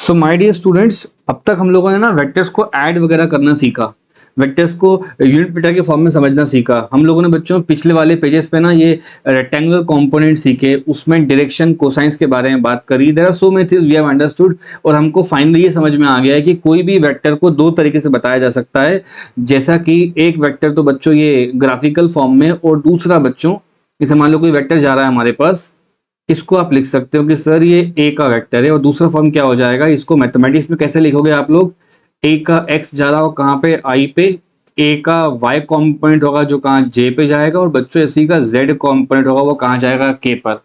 So my dear students, अब तक हम लोगों ने ना वेक्टर्स को ऐड वगैरह करना सीखा, वेक्टर्स को यूनिट वेक्टर के फॉर्म में समझना सीखा। हम लोगों ने बच्चों पिछले वाले पेजेस पे ना ये रेक्टेंगुलर कंपोनेंट सीखे, उसमें डायरेक्शन कोसाइंस के बारे में बात करी। There are so many things we have understood और हमको फाइनली ये समझ में आ गया है कि कोई भी वेक्टर को दो तरीके से बताया जा सकता है। जैसा कि एक वेक्टर तो बच्चों ये ग्राफिकल फॉर्म में, और दूसरा बच्चों जैसे मान लो कोई वेक्टर जा रहा है हमारे पास, इसको आप लिख सकते हो कि सर ये ए का वेक्टर है। और दूसरा फॉर्म क्या हो जाएगा, इसको मैथमेटिक्स में कैसे लिखोगे आप लोग, ए का एक्स जा रहा हो कहाँ पे, आई पे, ए का वाई कॉम्पोनेंट होगा जो कहाँ जे पे जाएगा, और बच्चों सी का जेड कॉम्पोनेंट होगा वो कहाँ जाएगा, के पर।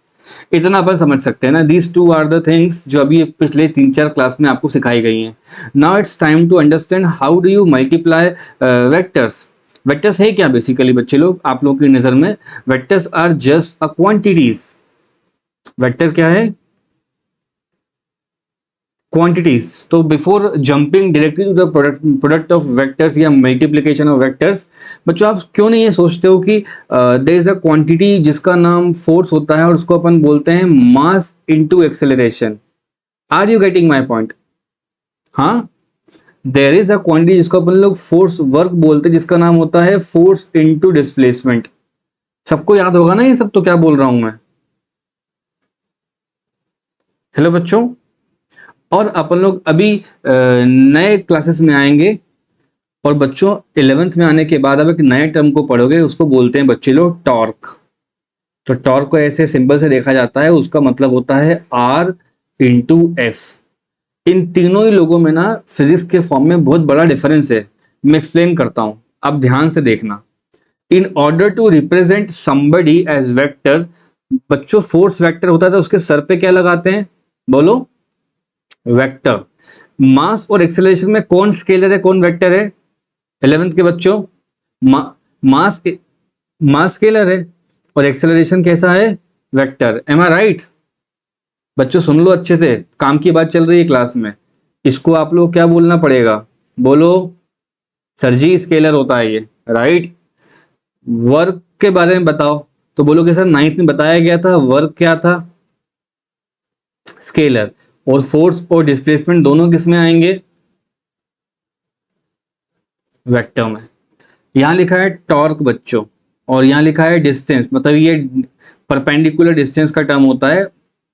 इतना अपन समझ सकते हैं ना। These two are the things जो अभी पिछले 3-4 क्लास में आपको सिखाई गई हैं। Now it's time to understand how do you multiply vectors. Vectors है क्या बेसिकली बच्चे लोग आप लोग की नजर में? Vectors are just a quantities. Vector क्या है? क्वांटिटीज। तो before jumping directly to the product of vectors या मल्टीप्लिकेशन ऑफ वेक्टर्स, बच्चों आप क्यों नहीं ये सोचते हो कि देयर इज अ क्वांटिटी जिसका नाम फोर्स होता है और उसको अपन बोलते हैं mass into acceleration. Are you getting my point? हाँ, देयर इज अ क्वांटिटी जिसको अपन लोग फोर्स वर्क बोलते हैं, जिसका नाम होता है फोर्स इनटू डिस्प्लेसमेंट। सबको याद होगा ना ये सब? तो क्या बोल रहा हूं मैं? हेलो बच्चों। और अपन लोग अभी नए क्लासेस में आएंगे और बच्चों 11th में आने के बाद अब एक नए टर्म को पढ़ोगे, उसको बोलते हैं बच्चे लोग टॉर्क। तो टॉर्क को ऐसे सिंबल से देखा जाता है, उसका मतलब होता है आर इंटू एफ। इन तीनों ही लोगों में ना फिजिक्स के फॉर्म में बहुत बड़ा डिफरेंस है। मैं एक्सप्लेन करता हूं, आप ध्यान से देखना। In order to represent somebody as vector, बच्चों फोर्स वेक्टर होता है तो उसके सर पे क्या लगाते हैं, बोलो? वेक्टर। मास और एक्सेलरेशन में कौन स्केलर है कौन वेक्टर है 11th के बच्चों? मास मास स्केलर है और एक्सेलरेशन कैसा है, वेक्टर। एम आई राइट? बच्चों सुन लो अच्छे से, काम की बात चल रही है क्लास में। इसको आप लोग क्या बोलना पड़ेगा, बोलो? सर जी स्केलर होता है ये, राइट। वर्क के बारे में बताओ तो बोलोगे सर 9th में बताया गया था वर्क क्या था, स्केलर। और फोर्स और डिस्प्लेसमेंट दोनों किस में आएंगे, वेक्टर में। यहां लिखा है टॉर्क बच्चों, और यहां लिखा है डिस्टेंस, मतलब ये परपेंडिकुलर डिस्टेंस का टर्म होता है,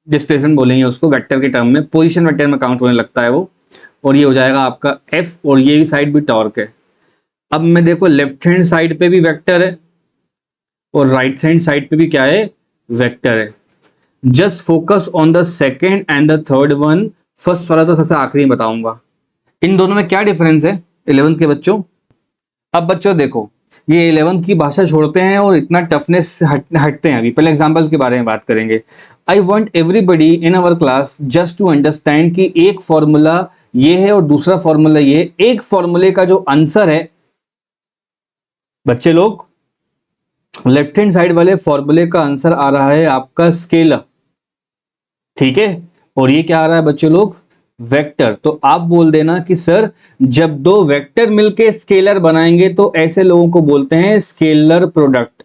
डिस्प्लेसमेंट बोलेंगे उसको वेक्टर के टर्म में, पोजीशन वेक्टर में काउंट होने लगता है वो। और ये हो जाएगा आपका एफ, और ये साइड भी टॉर्क है। अब मैं देखो लेफ्ट हैंड साइड पे भी वेक्टर है और राइट हैंड साइड पे भी क्या है, वेक्टर है। Just focus on the second and the third one. First वाला तो सबसे आखिरी में बताऊंगा। इन दोनों में क्या डिफरेंस है 11th के बच्चों? अब बच्चों देखो, ये 11th की भाषा छोड़ते हैं और इतना टफनेस से हटते हैं। अभी पहले एग्जांपल्स के बारे में बात करेंगे। I want everybody in our class just to understand कि एक फॉर्मूला ये है और दूसरा फॉर्मूला ये। एक फॉर्मूले का जो आंसर है बच्चे लोग, लेफ्ट हैंड साइड वाले फॉर्मूले का आंसर आ रहा है आपका स्केलर, ठीक है। और ये क्या आ रहा है बच्चे लोग, वेक्टर। तो आप बोल देना कि सर जब दो वेक्टर मिलके स्केलर बनाएंगे तो ऐसे लोगों को बोलते हैं स्केलर प्रोडक्ट,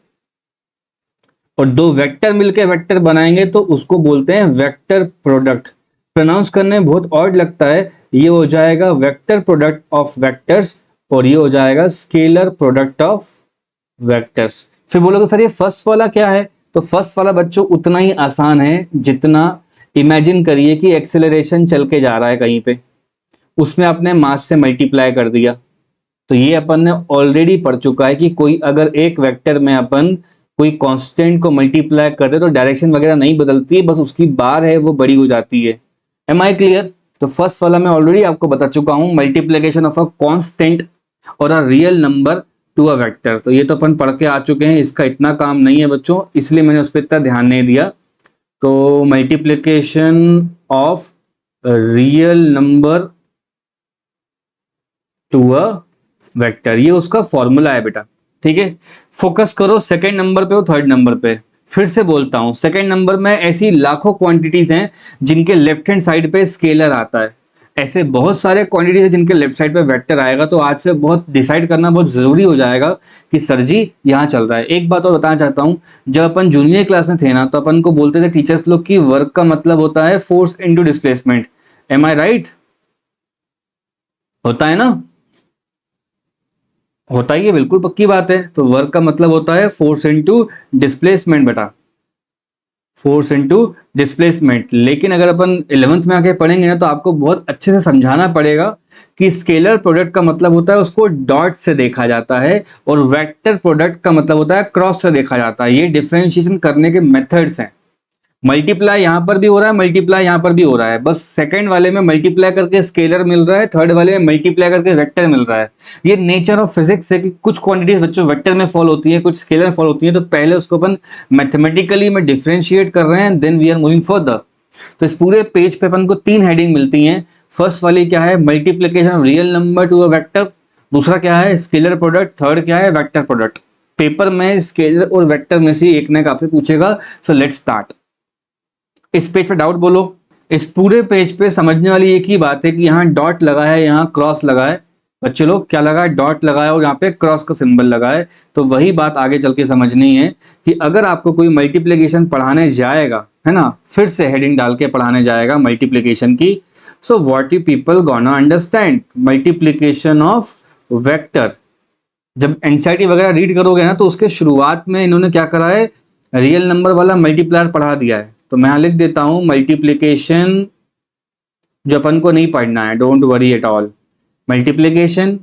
और दो वेक्टर मिलके वेक्टर बनाएंगे तो उसको बोलते हैं वेक्टर प्रोडक्ट। प्रोनाउंस करने में बहुत ऑड लगता है, ये हो जाएगा वेक्टर प्रोडक्ट ऑफ वेक्टर्स, और ये हो जाएगा स्केलर प्रोडक्ट ऑफ वेक्टर्स। फिर बोलोगे सर ये फर्स्ट वाला क्या है? तो फर्स्ट वाला बच्चों उतना ही आसान है जितना, इमेजिन करिए कि एक्सेलरेशन चल के जा रहा है कहीं पे, उसमें आपने मास से मल्टीप्लाई कर दिया। तो ये अपन ने ऑलरेडी पढ़ चुका है कि कोई अगर एक वेक्टर में अपन कोई कांस्टेंट को मल्टीप्लाई करते तो डायरेक्शन वगैरह नहीं बदलती है, बस उसकी बार है वो बड़ी हो जाती है। Am I clear? तो फर्स्ट वाला मैं ऑलरेडी आपको बता चुका हूं, मल्टीप्लीकेशन ऑफ अ कांस्टेंट और a real number to a vector. तो ये तो अपन पढ़ के आ चुके हैं, इसका इतना काम नहीं है बच्चों, इसलिए मैंने उस पर इतना ध्यान नहीं दिया। तो multiplication of real number to a vector, ये उसका फॉर्मूला है बेटा, ठीक है। फोकस करो सेकंड नंबर पे और थर्ड नंबर पे। फिर से बोलता हूं, सेकंड नंबर में ऐसी लाखों क्वांटिटीज हैं जिनके लेफ्ट हैंड साइड पे स्केलर आता है। ऐसे बहुत सारे क्वांटिटीज है जिनके लेफ्ट साइड पे वेक्टर आएगा। तो आज से बहुत डिसाइड करना बहुत जरूरी हो जाएगा कि सर जी यहाँ चल रहा है। एक बात और बताना चाहता हूँ, जब अपन जूनियर क्लास में थे ना तो अपन को बोलते थे टीचर्स लोग की वर्क का मतलब होता है फोर्स इनटू डिस्प्लेसमेंट। एम आई राइट? होता है ना, होता ही है, बिल्कुल पक्की बात है। तो वर्क का मतलब होता है फोर्स इनटू डिस्प्लेसमेंट बेटा, फोर्स इनटू डिस्प्लेसमेंट। लेकिन अगर अपन 11th में आके पढ़ेंगे ना तो आपको बहुत अच्छे से समझाना पड़ेगा कि स्केलर प्रोडक्ट का मतलब होता है उसको डॉट से देखा जाता है, और वेक्टर प्रोडक्ट का मतलब होता है क्रॉस से देखा जाता है। ये डिफरेंशिएशन करने के मेथड्स हैं। मल्टीप्लाई यहां पर भी हो रहा है, मल्टीप्लाई यहां पर भी हो रहा है, बस सेकंड वाले में मल्टीप्लाई करके स्केलर मिल रहा है, थर्ड वाले में मल्टीप्लाई करके वेक्टर मिल रहा है। ये नेचर ऑफ फिजिक्स है कि कुछ क्वांटिटीज बच्चों वेक्टर में फॉल होती है, कुछ स्केलर में फॉल होती है। तो पहले उसको अपन मैथमेटिकली में डिफरेंशिएट कर रहे हैं, then we are moving further. तो इस पूरे पेज पे अपन को 3 हेडिंग मिलती हैं। फर्स्ट वाली क्या है, multiplication of real number to a vector. दूसरा क्या है, स्केलर प्रोडक्ट। थर्ड क्या है, वेक्टर प्रोडक्ट। पेपर में स्केलर और वेक्टर में से एक ना एक आपसे पूछेगा। So let's start. इस पेज पे डाउट बोलो। इस पूरे पेज पे समझने वाली एक ही बात है कि यहाँ डॉट लगा है, यहाँ क्रॉस लगा है। बच्चे लोग क्या लगा है, डॉट लगा है और यहाँ पे क्रॉस का सिंबल लगा है। तो वही बात आगे चल के समझनी है कि अगर आपको कोई मल्टीप्लिकेशन पढ़ाने जाएगा, है ना, फिर से हेडिंग डाल के पढ़ाने जाएगा मल्टीप्लिकेशन की, so what you people gonna understand multiplication of vector. जब एनसीईआरटी वगैरह रीड करोगे ना तो उसके शुरुआत में इन्होंने क्या करा है, रियल नंबर वाला मल्टीप्लायर पढ़ा दिया है। तो मैं यहां लिख देता हूं मल्टीप्लिकेशन, जो अपन को नहीं पढ़ना है, don't worry at all. Multiplication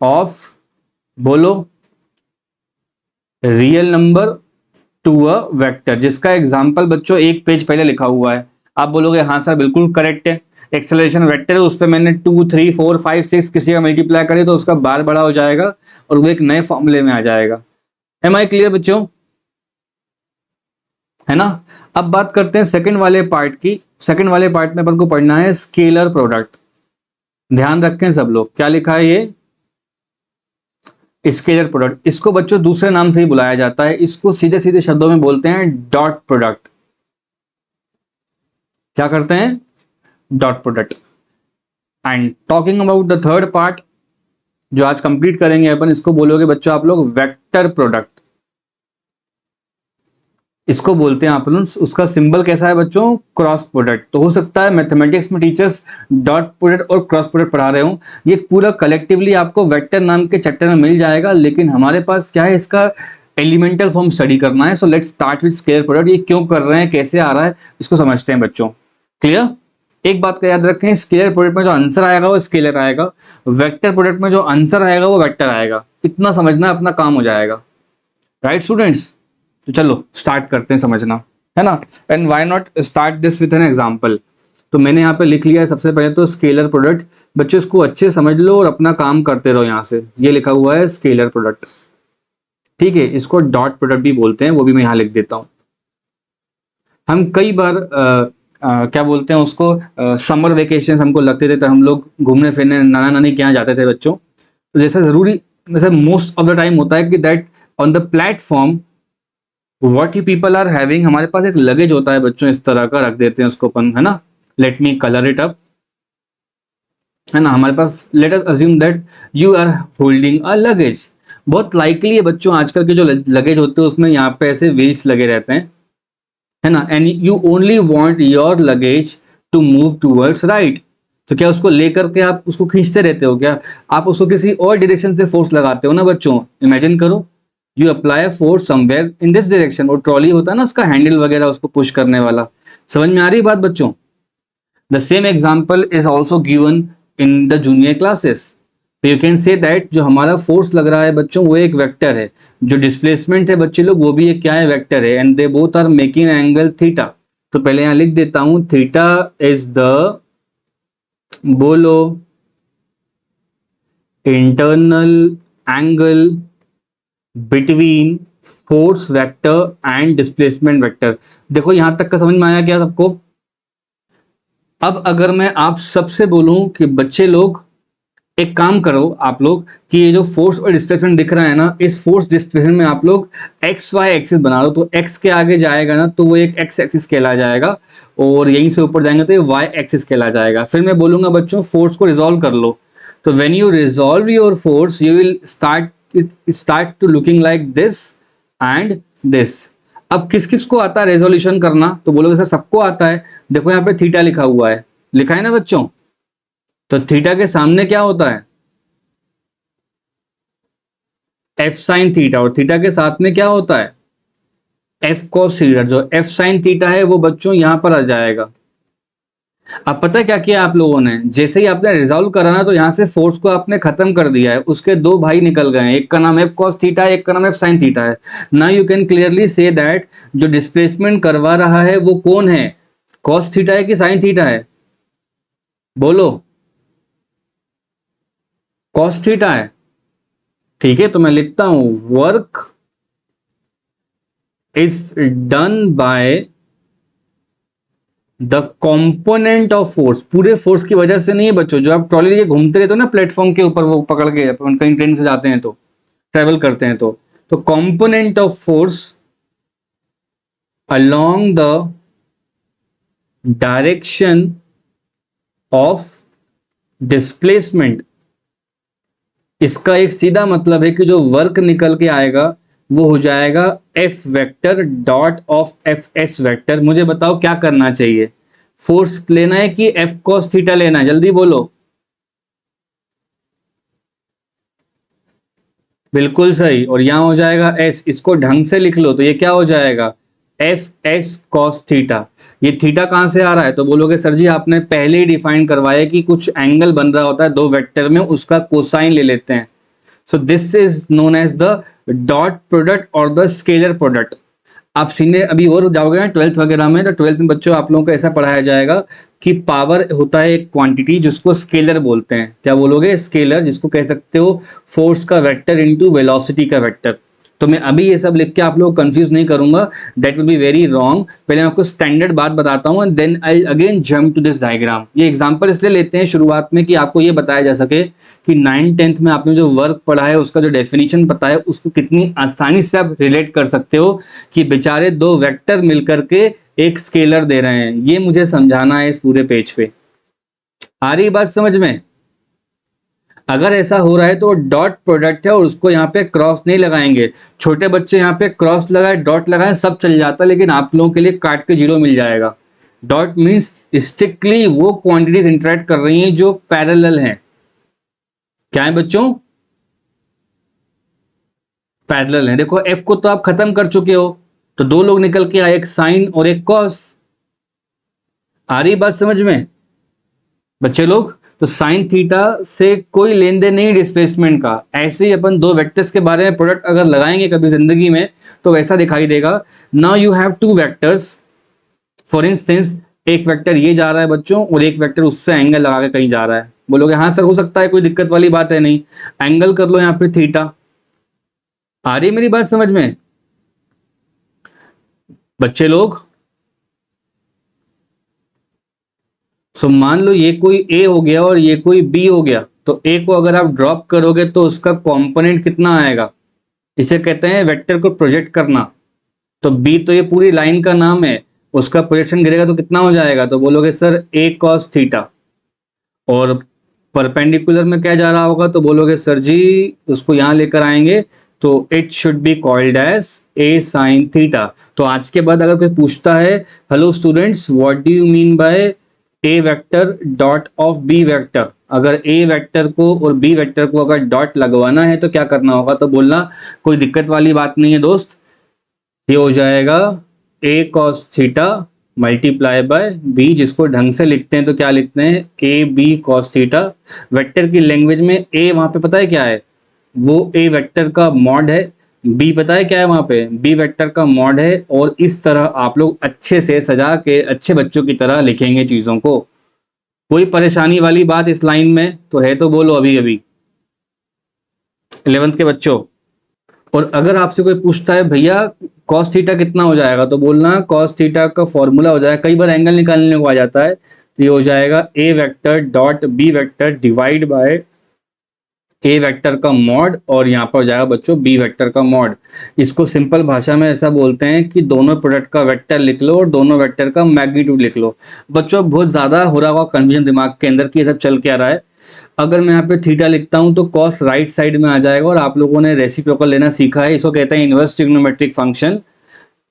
of, बोलो, real number to a vector, जिसका एग्जांपल बच्चों एक पेज पहले लिखा हुआ है। आप बोलोगे हाँ सर बिल्कुल करेक्ट है, एक्सेलरेशन वेक्टर है, उस पर मैंने 2 3 4 5 6 किसी का मल्टीप्लाई करे तो उसका बार बड़ा हो जाएगा और वो एक नए फॉर्मूले में आ जाएगा। एम आई क्लियर बच्चों, है ना। अब बात करते हैं सेकंड वाले पार्ट की। सेकंड वाले पार्ट में अपन को पढ़ना है स्केलर प्रोडक्ट। ध्यान रखें सब लोग, क्या लिखा है ये, स्केलर प्रोडक्ट। इसको बच्चों दूसरे नाम से ही बुलाया जाता है, इसको सीधे सीधे शब्दों में बोलते हैं डॉट प्रोडक्ट। क्या करते हैं, dot product. And talking about the third part जो आज कंप्लीट करेंगे अपन, इसको बोलोगे बच्चों आप लोग वेक्टर प्रोडक्ट। इसको बोलते हैं आप लोग, उसका सिंबल कैसा है बच्चों, क्रॉस प्रोडक्ट। तो हो सकता है मैथमेटिक्स में टीचर्स डॉट प्रोडक्ट और क्रॉस प्रोडक्ट पढ़ा रहे हो, ये पूरा कलेक्टिवली आपको वेक्टर नाम के चैप्टर में मिल जाएगा। लेकिन हमारे पास क्या है, इसका एलिमेंटल फॉर्म स्टडी करना है। सो let's start with scalar product. ये क्यों कर रहे हैं, कैसे आ रहा है, इसको समझते हैं बच्चों। क्लियर। एक बात का याद रखें, स्केलर प्रोडक्ट में जो आंसर आएगा वो स्केलर आएगा, वेक्टर प्रोडक्ट में जो आंसर आएगा वो वेक्टर आएगा। इतना समझना, अपना काम हो जाएगा। राइट स्टूडेंट्स, तो चलो स्टार्ट करते हैं समझना, है ना। And why not start this with an example. तो मैंने यहाँ पे लिख लिया है सबसे पहले तो स्केलर प्रोडक्ट। बच्चों इसको अच्छे से समझ लो और अपना काम करते रहो। यहाँ से ये लिखा हुआ है स्केलर प्रोडक्ट, ठीक है। इसको डॉट प्रोडक्ट भी बोलते हैं, वो भी मैं यहाँ लिख देता हूँ। हम कई बार क्या बोलते हैं उसको, समर वेकेशन हमको लगते थे तो हम लोग घूमने फिरने नाना नानी के यहाँ जाते थे बच्चों। तो जैसा जरूरी, जैसे मोस्ट ऑफ द टाइम होता है कि that on the platform what you people are having, हमारे पास एक लगेज होता है बच्चों, इस तरह का रख देते हैं उसको अपन, है ना। Let me colour it up, है ना। हमारे पास, let us assume that you are holding a luggage. बहुत लाइकली है बच्चों, आजकल के जो लगेज होते हैं उसमें यहाँ पे ऐसे व्हील्स लगे रहते हैं, है ना। And you only want your luggage to move towards right. तो क्या उसको लेकर के आप उसको खींचते रहते हो क्या, आप उसको किसी और डायरेक्शन से फोर्स लगाते हो ना बच्चों। इमेजिन करो, you apply force somewhere in this direction, और ट्रॉली होता है ना उसका हैंडल वगैरह उसको पुश करने वाला। समझ में आ रही बात बच्चों। The same example is also given in the junior classes. तो यू कैन से दैट जो हमारा फोर्स लग रहा है बच्चों वो एक वेक्टर है, जो डिस्प्लेसमेंट है बच्चे लोग वो भी एक क्या है, वेक्टर है। And they both are making angle theta. तो पहले यहां लिख देता हूं, थीटा इज द, बोलो, internal angle between force vector and displacement vector. देखो यहां तक का समझ में आया क्या सबको। अब अगर मैं आप सबसे बोलूं कि बच्चे लोग एक काम करो आप लोग, कि ये जो फोर्स और डिस्प्लेसमेंट दिख रहा है ना, इस फोर्स डिस्प्लेसमेंट में आप लोग एक्स वाई एक्सिस बना लो। तो एक्स के आगे जाएगा ना तो वो एक एक्स एक्सिस कहला जाएगा, और यहीं से ऊपर जाएंगे तो ये वाई एक्सिस कहला जाएगा। फिर मैं बोलूंगा बच्चों फोर्स को रिजॉल्व कर लो। तो when you resolve your force you will start to looking like this and this. अब किस किस को आता है रेजोल्यूशन करना, तो बोलोगे सर सबको आता है। देखो यहाँ पे थीटा लिखा हुआ है, लिखा है ना बच्चों, तो थीटा के सामने क्या होता है, एफ साइन थीटा, और थीटा के साथ में क्या होता है, एफ कॉस थीटा। जो एफ साइन थीटा है वो बच्चों यहां पर आ जाएगा। अब पता है क्या किया आप लोगों ने, जैसे ही आपने रिजॉल्व करा ना, तो यहां से फोर्स को आपने खत्म कर दिया है, उसके दो भाई निकल गए हैं, एक का नाम एफ कॉस थीटा है, एक का नाम एफ साइन थीटा है। Now you can clearly say that जो डिस्प्लेसमेंट करवा रहा है वो कौन है, कॉस थीटा है कि साइन थीटा है, बोलो, कॉस थीटा है। ठीक है, तो मैं लिखता हूं work is done by the component of force. पूरे फोर्स की वजह से नहीं है बच्चों, जो आप ट्रॉली लेके घूमते रहते हो ना प्लेटफॉर्म के ऊपर, वो पकड़ के अपन कहीं ट्रेन से जाते हैं तो ट्रेवल करते हैं, तो component of force along the direction of displacement. इसका एक सीधा मतलब है कि जो वर्क निकल के आएगा वो हो जाएगा F vector dot of F S vector. मुझे बताओ क्या करना चाहिए, फोर्स लेना है कि एफ कॉस थीटा लेना है, जल्दी बोलो। बिल्कुल सही, और यहां हो जाएगा एस, इसको ढंग से लिख लो तो ये क्या हो जाएगा, एफ एस कॉस थीटा। ये थीटा कहां से आ रहा है, तो बोलोगे सर जी आपने पहले ही डिफाइन करवाया कि कुछ एंगल बन रहा होता है दो वेक्टर में, उसका कोसाइन ले लेते हैं। So this is known as the dot product or the scalar product। आप सीनियर अभी और जाओगे ना 12th वगैरह में, तो 12th में बच्चों आप लोगों को ऐसा पढ़ाया जाएगा कि पावर होता है एक क्वांटिटी जिसको स्केलर बोलते हैं। क्या बोलोगे, स्केलर, जिसको कह सकते हो फोर्स का वेक्टर इनटू वेलोसिटी का वेक्टर। तो मैं अभी ये सब लिख के आप लोग कंफ्यूज नहीं करूंगा, that will be very wrong. पहले मैं आपको स्टैंडर्ड बात बताता हूं and then I again jump to this diagram. ये एग्जांपल इसलिए लेते हैं शुरुआत में कि आपको ये बताया जा सके कि 9th 10th में आपने जो वर्क पढ़ा है उसका जो डेफिनेशन पता है उसको कितनी आसानी से आप रिलेट कर सकते हो कि बेचारे दो वेक्टर मिलकर के एक स्केलर दे रहे हैं। ये मुझे समझाना है इस पूरे पेज पे। आ रही बात समझ में? अगर ऐसा हो रहा है तो डॉट प्रोडक्ट है और उसको यहाँ पे क्रॉस नहीं लगाएंगे। छोटे बच्चे यहाँ पे क्रॉस लगाए डॉट लगाए सब चल जाता है, लेकिन आप लोगों के लिए काट के जीरो मिल जाएगा। डॉट मीन्स स्ट्रिक्टली वो क्वांटिटीज इंटरेक्ट कर रही हैं जो पैरेलल हैं। क्या है बच्चों, पैरेलल हैं। देखो एफ को तो आप खत्म कर चुके हो, तो दो लोग निकल के आए, एक साइन और एक कॉस। आ रही बात समझ में बच्चे लोग? तो साइन थीटा से कोई लेन देन नहीं डिस्प्लेसमेंट का। ऐसे ही अपन दो वेक्टर्स के बारे में प्रोडक्ट अगर लगाएंगे कभी जिंदगी में तो वैसा दिखाई देगा। Now you have two vectors, for instance एक वेक्टर ये जा रहा है बच्चों और एक वेक्टर उससे एंगल लगा के कहीं जा रहा है। बोलोगे हाँ सर हो सकता है, कोई दिक्कत वाली बात है नहीं, एंगल कर लो यहाँ पे थीटा। आ रही मेरी बात समझ में बच्चे लोग? सो मान लो ये कोई ए हो गया और ये कोई बी हो गया, तो ए को अगर आप ड्रॉप करोगे तो उसका कंपोनेंट कितना आएगा, इसे कहते हैं वेक्टर को प्रोजेक्ट करना। तो बी तो ये पूरी लाइन का नाम है, उसका प्रोजेक्शन गिरेगा तो कितना हो जाएगा, तो बोलोगे सर ए कॉस थीटा। और परपेंडिकुलर में क्या जा रहा होगा, तो बोलोगे सर जी उसको यहां लेकर आएंगे तो it should be called as A sine theta. तो आज के बाद अगर कोई पूछता है hello students what do you mean by A vector dot of B vector, अगर ए वेक्टर को और बी वेक्टर को अगर डॉट लगवाना है तो क्या करना होगा, तो बोलना कोई दिक्कत वाली बात नहीं है दोस्त, ये हो जाएगा A cos theta multiply by B, जिसको ढंग से लिखते हैं तो क्या लिखते हैं A B cos theta. Vector की लैंग्वेज में ए वहां पे पता है क्या है, वो ए वेक्टर का मॉड है, बी पता है क्या है वहां पे, बी वेक्टर का मॉड है। और इस तरह आप लोग अच्छे से सजा के अच्छे बच्चों की तरह लिखेंगे चीजों को। कोई परेशानी वाली बात इस लाइन में तो है तो बोलो अभी अभी 11th के बच्चों। और अगर आपसे कोई पूछता है भैया कॉस थीटा कितना हो जाएगा, तो बोलना कॉस थीटा का फॉर्मूला हो जाएगा, कई बार एंगल निकालने को आ जाता है, तो ये हो जाएगा A vector dot B vector divide by A vector का मॉड, और यहाँ पर हो जाएगा बच्चों बी वेक्टर का मॉड। इसको सिंपल भाषा में ऐसा बोलते हैं कि दोनों प्रोडक्ट का वेक्टर लिख लो और दोनों वेक्टर का मैग्नीट्यूड लिख लो। बच्चों बहुत ज्यादा हो रहा होगा कंफ्यूजन दिमाग के अंदर कि ये सब चल क्या रहा है। अगर मैं यहाँ पे थीटा लिखता हूँ तो कॉस राइट साइड में आ जाएगा, और आप लोगों ने रेसिप्रोकल लेना सीखा है, इसको कहते हैं इनवर्स ट्रिग्नोमेट्रिक फंक्शन।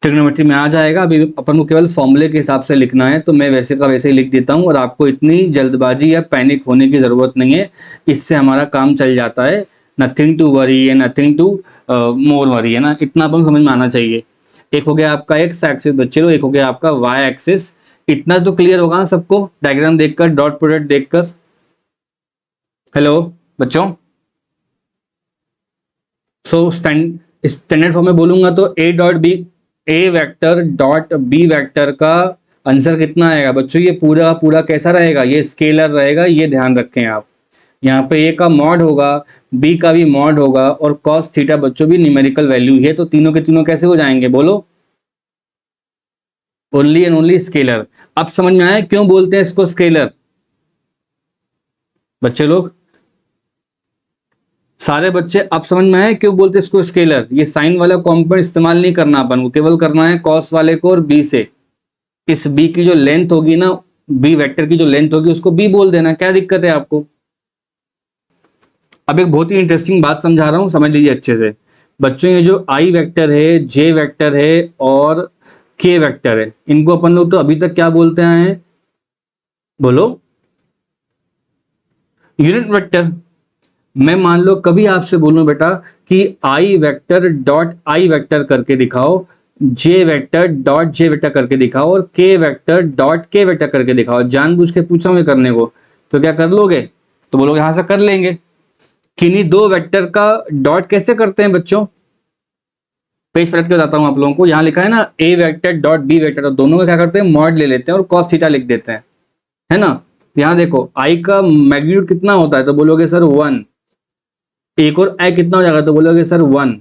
ट्रिग्नोमेट्री में आ जाएगा। अभी अपन को केवल फॉर्मूले के हिसाब से लिखना है, तो मैं वैसे का वैसे ही लिख देता हूँ और आपको इतनी जल्दबाजी या पैनिक होने की ज़रूरत नहीं है, इससे हमारा काम चल जाता है। नथिंग टू वरी है, नथिंग टू मोर वरी है ना, इतना अपन समझ में आना चाहिए। एक हो गया आपका एक्स एक्सिस बच्चे लोग, एक हो गया आपका वाई एक्सिस। इतना तो क्लियर होगा ना सबको, डायग्राम देखकर, डॉट प्रोडक्ट देखकर। हेलो बच्चों। सो स्टैंडर्ड फॉर्म में बोलूंगा तो A dot B, A vector dot B vector का आंसर कितना आएगा बच्चों? ये पूरा का पूरा कैसा रहेगा? ये स्केलर रहेगा, ये ध्यान रखें आप। यहाँ पे ए का मॉड होगा, बी का भी मॉड होगा, और कॉस थीटा बच्चों भी न्यूमेरिकल वैल्यू है, तो तीनों के तीनों कैसे हो जाएंगे बोलो? Only and only scalar. अब समझ में आया क्यों बोलते हैं इसको स्केलर बच्चे लोग? सारे बच्चे अब समझ में आए क्यों बोलते हैं इसको स्केलर? ये साइन वाला कॉम्पोनेंट इस्तेमाल नहीं करना अपन को, केवल करना है कॉस वाले को और बी से। इस बी की जो लेंथ होगी ना, बी वेक्टर की जो लेंथ होगी उसको बी बोल देना, क्या दिक्कत है आपको? अब एक बहुत ही इंटरेस्टिंग बात समझा रहा हूं, समझ लीजिए अच्छे से बच्चों। ये जो आई वेक्टर है, जे वेक्टर है और के वेक्टर है, इनको अपन लोग तो अभी तक क्या बोलते आए हैं बोलो? Unit vector. मैं मान लो कभी आपसे बोलूं बेटा कि आई वेक्टर डॉट आई वेक्टर करके दिखाओ, जे वेक्टर डॉट जे वेक्टर करके दिखाओ, और के वेक्टर डॉट के वेक्टर करके दिखाओ, जानबूझ के पूछा मैं करने को, तो क्या कर लोगे? तो बोलोगे हाँ सर कर लेंगे। किन्हीं दो वेक्टर का डॉट कैसे करते हैं बच्चों? पेज पलट के बताता हूं आप लोगों को। यहां लिखा है ना ए वेक्टर डॉट बी वेक्टर, तो दोनों का क्या करते हैं? मॉड ले लेते हैं और कॉस थीटा लिख देते हैं, है ना? यहां देखो आई का मैग्नीट्यूड कितना होता है, तो बोलोगे सर 1। एक और आई कितना हो जाएगा, तो बोलोगे सर 1।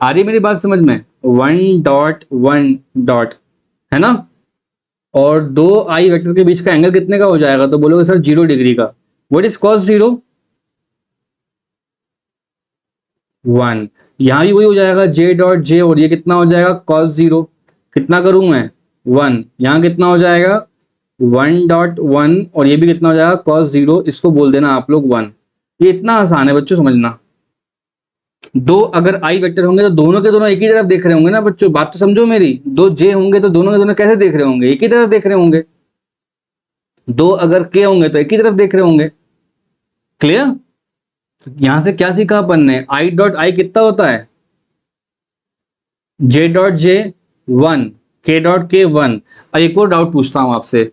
आ रही मेरी बात समझ में? 1 डॉट 1 डॉट, है ना? और दो आई वेक्टर के बीच का एंगल कितने का हो जाएगा, तो बोलोगे सर 0 डिग्री का। What is cos 0? 1। यहां भी वही हो जाएगा, जे डॉट जे, और ये कितना हो जाएगा? कॉस 0। कितना करूं मैं? 1। यहां कितना हो जाएगा? 1 डॉट 1, और ये भी कितना हो जाएगा? कॉस 0। इसको बोल देना आप लोग 1। ये इतना आसान है बच्चों समझना। दो अगर आई वेक्टर होंगे तो दोनों के दोनों एक ही तरफ देख रहे होंगे ना बच्चों, बात तो समझो मेरी। दो जे होंगे तो दोनों के दोनों कैसे देख रहे होंगे? एक ही तरफ देख रहे होंगे। दो अगर के होंगे तो एक ही तरफ देख रहे होंगे। क्लियर? यहां से क्या सीखा अपन ने? आई डॉट आई कितना होता है? जे डॉट जे 1, के डॉट के 1। और एक और डाउट पूछता हूं आपसे,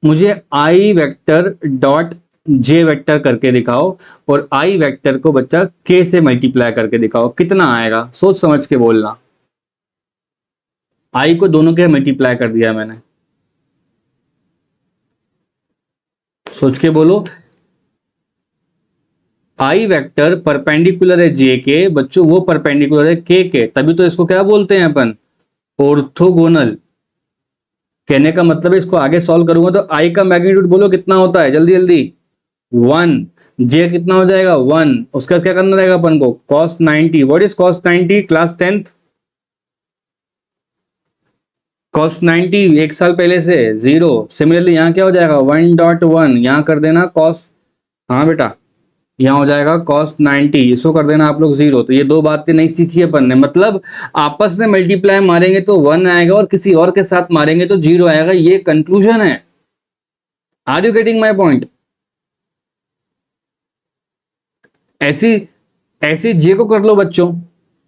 मुझे आई वेक्टर डॉट जे वेक्टर करके दिखाओ और आई वेक्टर को बच्चा के से मल्टीप्लाई करके दिखाओ, कितना आएगा? सोच समझ के बोलना। आई को दोनों के मल्टीप्लाई कर दिया मैंने, सोच के बोलो। आई वेक्टर परपेंडिकुलर है जे के बच्चों, वो परपेंडिकुलर है के, तभी तो इसको क्या बोलते हैं अपन? ऑर्थोगोनल। कहने का मतलब है इसको आगे सॉल्व करूंगा तो आई का मैग्नीट्यूड बोलो कितना होता है, जल्दी जल्दी? 1। जे कितना हो जाएगा? 1। उसका क्या करना रहेगा अपन को? cos 90। What is cos 90? Class 10th। cos 90 एक साल पहले से 0। सिमिलरली यहाँ क्या हो जाएगा? 1 डॉट 1, यहाँ कर देना cos, हाँ बेटा, यहाँ हो जाएगा cos 90, इसको कर देना आप लोग 0। तो ये दो बातें नहीं सीखी अपन ने, मतलब आपस में मल्टीप्लाई मारेंगे तो 1 आएगा और किसी और के साथ मारेंगे तो 0 आएगा, ये कंक्लूजन है। Are you getting my point? ऐसी ऐसी जे को कर लो बच्चों,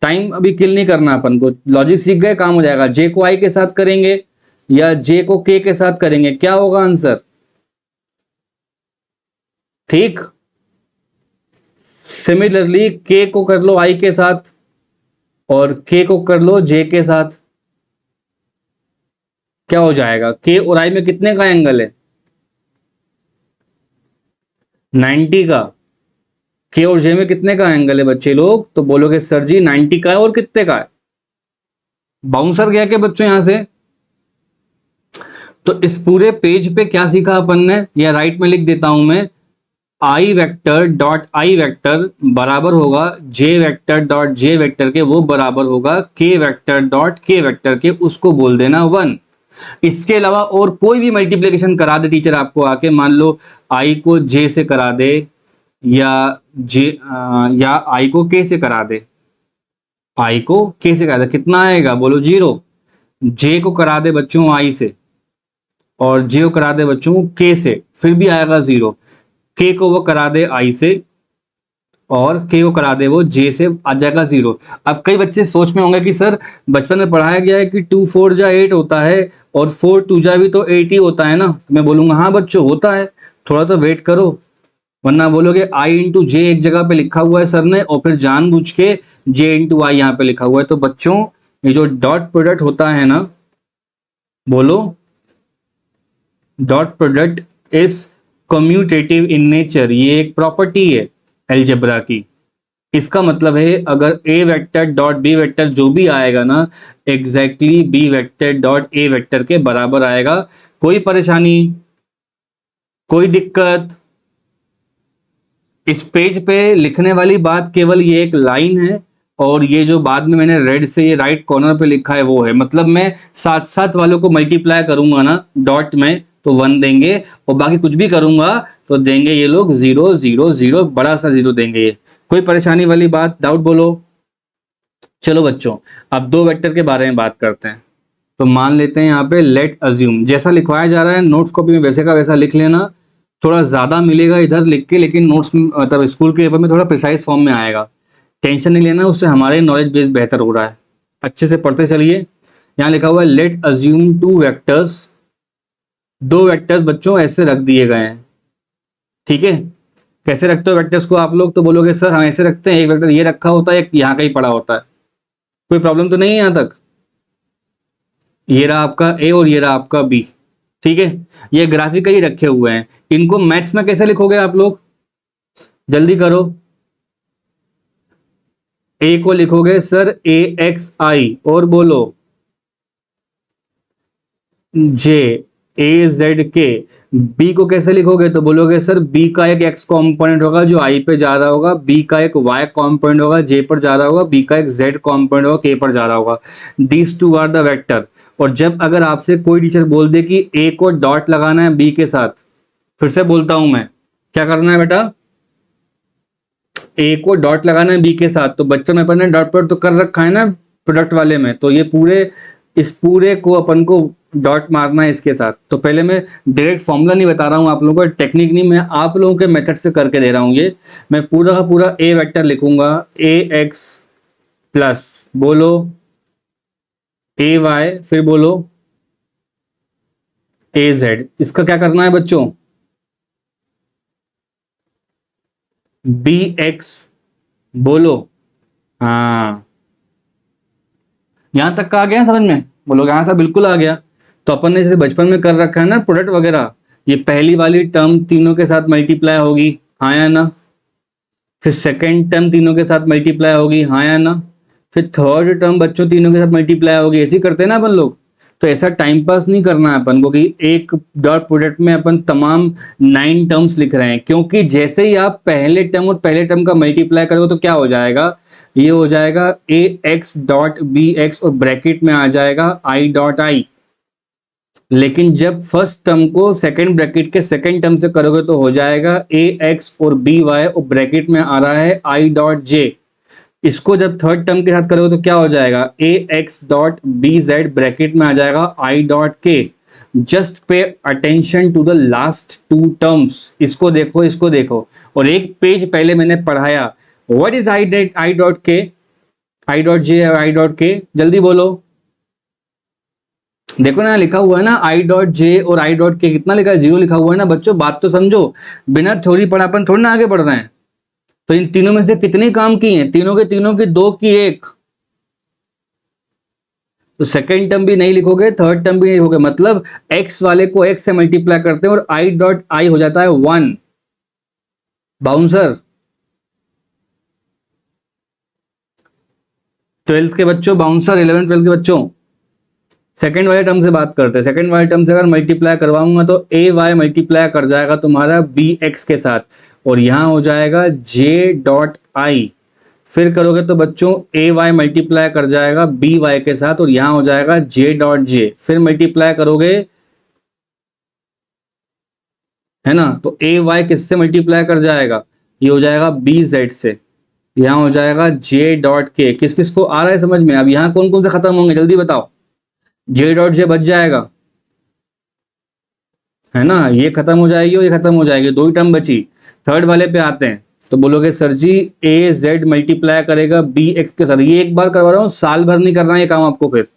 टाइम अभी किल नहीं करना अपन को, लॉजिक सीख गए काम हो जाएगा। जे को आई के साथ करेंगे या जे को के साथ करेंगे, क्या होगा आंसर? ठीक। सिमिलरली के को कर लो आई के साथ और के को कर लो जे के साथ, क्या हो जाएगा? के और आई में कितने का एंगल है? 90 का। के और जे में कितने का एंगल है बच्चे लोग? तो बोलोगे सर जी 90 का है, और कितने का है? बाउंसर गया के बच्चों यहां से? तो इस पूरे पेज पे क्या सीखा अपन ने, या राइट में लिख देता हूं मैं, आई वेक्टर डॉट आई वेक्टर बराबर होगा जे वेक्टर डॉट जे वेक्टर के, वो बराबर होगा के वेक्टर डॉट के वेक्टर के, उसको बोल देना 1। इसके अलावा और कोई भी मल्टीप्लिकेशन करा दे टीचर आपको आके, मान लो आई को जे से करा दे या जे या आई को के से करा दे, आई को के से करा दे, कितना आएगा बोलो 0। जे को करा दे बच्चों आई से, और जे को करा दे बच्चों के से, फिर भी आएगा 0। के को वो करा दे आई से, और के को करा दे वो जे से, आ जाएगा 0। अब कई बच्चे सोच में होंगे कि सर बचपन में पढ़ाया गया है कि 2 4 जा 8 होता है, और 4 2 जा भी तो 8 ही होता है ना। तो मैं बोलूंगा हाँ बच्चों होता है, थोड़ा तो वेट करो, वरना बोलोगे आई इंटू जे एक जगह पे लिखा हुआ है सर ने, और फिर जानबूझ के जे इंटू आई यहाँ पे लिखा हुआ है। तो बच्चों ये जो डॉट प्रोडक्ट होता है ना, बोलो, dot product is commutative in nature, ये एक प्रॉपर्टी है अलजेब्रा की। इसका मतलब है अगर A vector dot B vector जो भी आएगा ना, exactly B vector dot A vector के बराबर आएगा। कोई परेशानी, कोई दिक्कत? इस पेज पे लिखने वाली बात केवल ये एक लाइन है, और ये जो बाद में मैंने रेड से ये राइट कॉर्नर पे लिखा है वो है। मतलब मैं साथ साथ वालों को मल्टीप्लाई करूंगा ना डॉट में तो 1 देंगे, और बाकी कुछ भी करूंगा तो देंगे ये लोग 0 0 0, बड़ा सा 0 देंगे ये। कोई परेशानी वाली बात, डाउट बोलो। चलो बच्चों अब दो वेक्टर के बारे में बात करते हैं। तो मान लेते हैं यहाँ पे लेट अज्यूम, जैसा लिखवाया जा रहा है नोट्स कॉपी में वैसे का वैसा लिख लेना। थोड़ा ज्यादा मिलेगा इधर लिख के, लेकिन नोट्स मतलब स्कूल के पेपर में थोड़ा प्रिसाइज फॉर्म में आएगा। टेंशन नहीं लेना, उससे हमारे नॉलेज बेस बेहतर हो रहा है। अच्छे से पढ़ते चलिए। यहाँ लिखा हुआ है लेट अज्यूम 2 वेक्टर्स, 2 वेक्टर्स बच्चों ऐसे रख दिए गए हैं। ठीक है, कैसे रखते हो वेक्टर्स को आप लोग? तो बोलोगे सर हम ऐसे रखते हैं, एक वेक्टर ये रखा होता है, एक यहाँ का ही पड़ा होता है। कोई प्रॉब्लम तो नहीं है यहाँ तक? ये रहा आपका ए और ये रहा आपका बी। ठीक है, ये ग्राफिकली रखे हुए हैं। इनको मैथ्स में कैसे लिखोगे आप लोग? जल्दी करो। ए को लिखोगे सर ए एक्स आई, और बोलो जे ए जेड के। बी को कैसे लिखोगे? तो बोलोगे सर बी का एक एक्स कॉम्पोनेंट होगा जो आई पे जा रहा होगा, बी का एक वाई कॉम्पोनेंट होगा जे पर जा रहा होगा, बी का एक जेड कॉम्पोनेंट होगा के पर जा रहा होगा। These two are the vector. और जब अगर आपसे कोई टीचर बोल दे कि ए को डॉट लगाना है बी के साथ, फिर से बोलता हूं मैं, क्या करना है बेटा? ए को डॉट लगाना है बी के साथ। तो बच्चों में अपन ने डॉट प्रोडक्ट तो कर रखा है ना प्रोडक्ट वाले में, तो ये पूरे इस पूरे को अपन को डॉट मारना है इसके साथ। तो पहले मैं डायरेक्ट फॉर्मूला नहीं बता रहा हूँ आप लोगों को, टेक्निक नहीं, मैं आप लोगों के मेथड से करके दे रहा हूँ ये। मैं पूरा का पूरा ए वेक्टर लिखूंगा, ए एक्स प्लस, बोलो ए वाई, फिर बोलो ए जेड। इसका क्या करना है बच्चों? बी एक्स, बोलो। हाँ, यहां तक का आ गया समझ में? बोलो यहां से बिल्कुल आ गया। तो अपन ने जैसे बचपन में कर रखा है ना प्रोडक्ट वगैरह, ये पहली वाली टर्म तीनों के साथ मल्टीप्लाई होगी, हाँ या ना? फिर सेकंड टर्म तीनों के साथ मल्टीप्लाई होगी, हाँ या ना? फिर थर्ड टर्म बच्चों तीनों के साथ मल्टीप्लाई होगी। ऐसे ही करते हैं ना अपन लोग। तो ऐसा टाइम पास नहीं करना है अपन को कि एक डॉट प्रोडक्ट में अपन तमाम 9 टर्म्स लिख रहे हैं, क्योंकि जैसे ही आप पहले टर्म और पहले टर्म का मल्टीप्लाई करोगे तो क्या हो जाएगा? ये हो जाएगा A X dot B x, और ब्रैकेट में आ जाएगा आई डॉट आई। लेकिन जब फर्स्ट टर्म को सेकंड ब्रैकेट के सेकंड टर्म से करोगे तो हो जाएगा ए एक्स और बी वाई, और ब्रैकेट में आ रहा है आई डॉट जे। इसको जब थर्ड टर्म के साथ करोगे तो क्या हो जाएगा? A X dot B Z, bracket में आ जाएगा I dot K. Just pay attention to the last 2 terms. इसको देखो, इसको देखो। और एक पेज पहले मैंने पढ़ाया, व्हाट इज आई डॉट के, I dot J, I dot के, जल्दी बोलो। देखो ना लिखा हुआ है ना आई डॉट जे और आई डॉट के, कितना लिखा है? 0 लिखा हुआ है ना बच्चों। बात तो समझो, बिना थ्योरी पढ़ा अपन थोड़ी ना आगे बढ़ रहे हैं। तो इन तीनों में से कितने काम की हैं? तीनों के तीनों की 2 की 1। तो सेकंड टर्म भी नहीं लिखोगे, थर्ड टर्म भी नहीं लिखोगे, मतलब एक्स वाले को एक्स से मल्टीप्लाई करते हैं और आई डॉट आई हो जाता है 1। बाउंसर। 12th के बच्चों बाउंसर, 11th 12th के बच्चों सेकंड वाले टर्म से बात करते हैं। सेकंड वाले टर्म से अगर मल्टीप्लाई करवाऊंगा तो ए वाई मल्टीप्लाई कर जाएगा तुम्हारा बी एक्स के साथ, और यहां हो जाएगा जे डॉट आई। फिर करोगे तो बच्चों ए वाई मल्टीप्लाई कर जाएगा बी वाई के साथ, और यहां हो जाएगा जे डॉट जे। फिर मल्टीप्लाई करोगे, है ना? तो ए वाई किससे मल्टीप्लाई कर जाएगा? ये हो जाएगा बी जेड से। यहाँ हो जाएगा जे डॉट के। किस किस को आ रहा है समझ में? अब यहाँ कौन कौन से खत्म होंगे जल्दी बताओ। जे डॉट जे बच जाएगा, है ना, ये खत्म हो जाएगी और ये खत्म हो जाएगी, दो ही टर्म बची। थर्ड वाले पे आते हैं, तो बोलोगे सर जी ए जेड मल्टीप्लाई करेगा बी एक्स के साथ। ये एक बार करवा रहा हूँ, साल भर नहीं करना ये काम आपको फिर,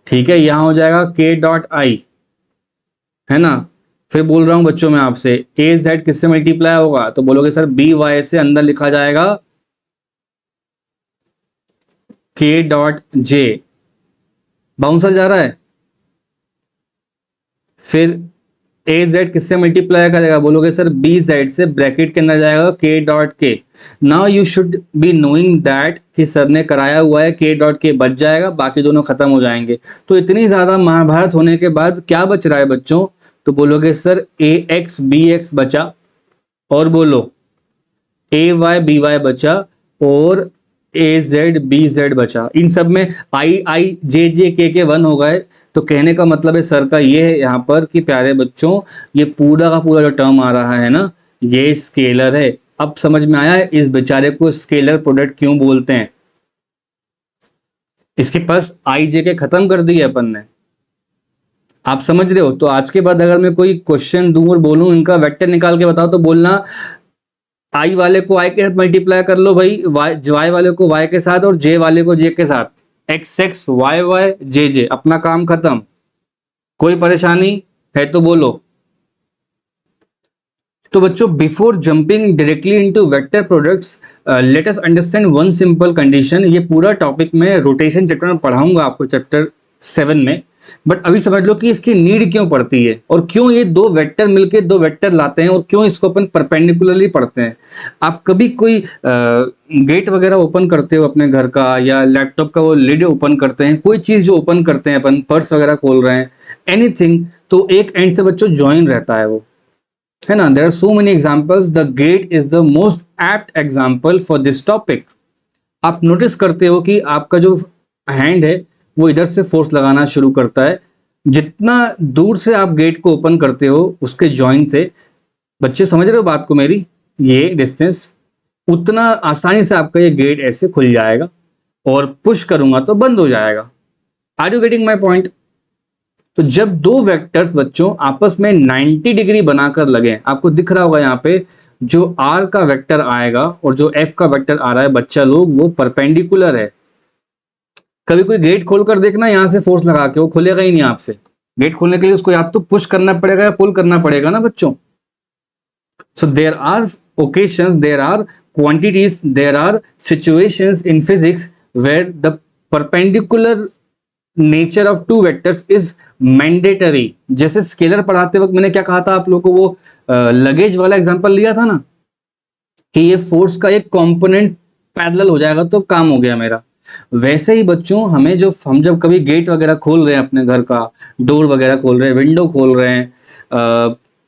ठीक है। यहाँ हो जाएगा के डॉट आई, है ना। फिर बोल रहा हूँ बच्चों में आपसे, ए जेड किससे मल्टीप्लाई होगा, तो बोलोगे सर बी वाई से, अंदर लिखा जाएगा के डॉट जे। बाउंसर जा रहा है। फिर ए जेड किससे मल्टीप्लाई करेगा, बोलोगे सर बी जेड से, ब्रैकेट के अंदर जाएगा के डॉट के। Now you should be knowing that कि सर ने कराया हुआ है, के डॉट के बच जाएगा, बाकी दोनों खत्म हो जाएंगे। तो इतनी ज्यादा महाभारत होने के बाद क्या बच रहा है बच्चों, तो बोलोगे सर ए एक्स बी एक्स बचा, और बोलो ए वाई बी वाई बचा, और ए जेड बी जेड बचा। इन सब में आई आई जे जे के वन हो गए। तो कहने का मतलब है सर का ये है यहाँ पर कि प्यारे बच्चों, ये पूरा का पूरा जो टर्म आ रहा है ना, ये स्केलर है। अब समझ में आया है इस बेचारे को स्केलर प्रोडक्ट क्यों बोलते हैं। इसके पास आई जे के खत्म कर दिए अपन ने, आप समझ रहे हो। तो आज के बाद अगर मैं कोई क्वेश्चन दूं और बोलूं इनका वेक्टर निकाल के बताओ, तो बोलना आई वाले को आई के साथ मल्टीप्लाई कर लो भाई, वाई वाले को वाई के साथ, और जे वाले को जे के साथ, एक्स एक्स वाई वाई जे जे, अपना काम खत्म। कोई परेशानी है तो बोलो। तो बच्चों before jumping directly into vector products, let us understand one simple condition. ये पूरा टॉपिक मैं रोटेशन चैप्टर में पढ़ाऊंगा आपको, चैप्टर 7 में। बट अभी समझ लो कि इसकी नीड क्यों पड़ती है, और क्यों ये दो वेक्टर मिलके दो वेक्टर लाते हैं, और क्यों इसको अपन परपेंडिकुलरली पढ़ते हैं। आप कभी कोई गेट वगैरह ओपन करते हो अपने घर का, या लैपटॉप का वो लिड ओपन करते हैं, कोई चीज जो ओपन करते हैं अपन, पर्स वगैरह खोल रहे हैं, एनीथिंग, तो एक एंड से बच्चों ज्वाइन रहता है वो, है ना। There are so many examples, the gate is the most apt example for this topic. आप नोटिस करते हो कि आपका जो हैंड है वो इधर से फोर्स लगाना शुरू करता है, जितना दूर से आप गेट को ओपन करते हो उसके जॉइंट से, बच्चे समझ रहे हो बात को मेरी, ये डिस्टेंस, उतना आसानी से आपका ये गेट ऐसे खुल जाएगा, और पुश करूंगा तो बंद हो जाएगा। Are you getting my point. तो जब दो वेक्टर्स बच्चों आपस में 90 डिग्री बनाकर लगे, आपको दिख रहा होगा यहाँ पे, जो आर का वेक्टर आएगा और जो एफ का वेक्टर आ रहा है बच्चा लोग, वो परपेंडिकुलर है। कभी कोई गेट खोलकर देखना, यहां से फोर्स लगा के वो खुलेगा ही नहीं आपसे। गेट खोलने के लिए उसको या तो पुश करना पड़ेगा या पुल करना पड़ेगा ना बच्चों। So there are occasions, there are quantities, there are situations in physics where the perpendicular nature of two vectors is mandatory। जैसे स्केलर पढ़ाते वक्त मैंने क्या कहा था आप लोगों को, वो लगेज वाला एग्जांपल लिया था ना, कि ये फोर्स का एक कंपोनेंट पैरेलल हो जाएगा तो काम हो गया मेरा। वैसे ही बच्चों हमें जो, हम जब कभी गेट वगैरह खोल रहे हैं अपने घर का, डोर वगैरह खोल रहे हैं, विंडो खोल रहे हैं,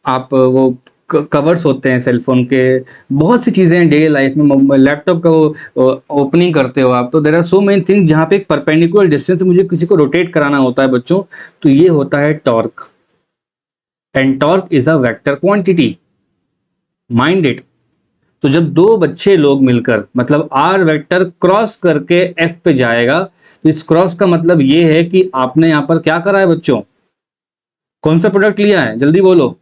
आप वो कवर्स होते हैं सेलफोन के, बहुत सी चीजें हैं डेली लाइफ में, लैपटॉप का वो ओपनिंग करते हो आप, तो there are so many things जहाँ पे एक परपेंडिकुलर डिस्टेंस मुझे किसी को रोटेट कराना होता है बच्चों, तो ये होता है torque. And torque is a vector quantity, mind it. तो जब दो बच्चे लोग मिलकर, मतलब आर वेक्टर क्रॉस करके एफ पे जाएगा, तो इस क्रॉस का मतलब ये है कि आपने यहां पर क्या करा है बच्चों, कौन सा प्रोडक्ट लिया है, जल्दी बोलो,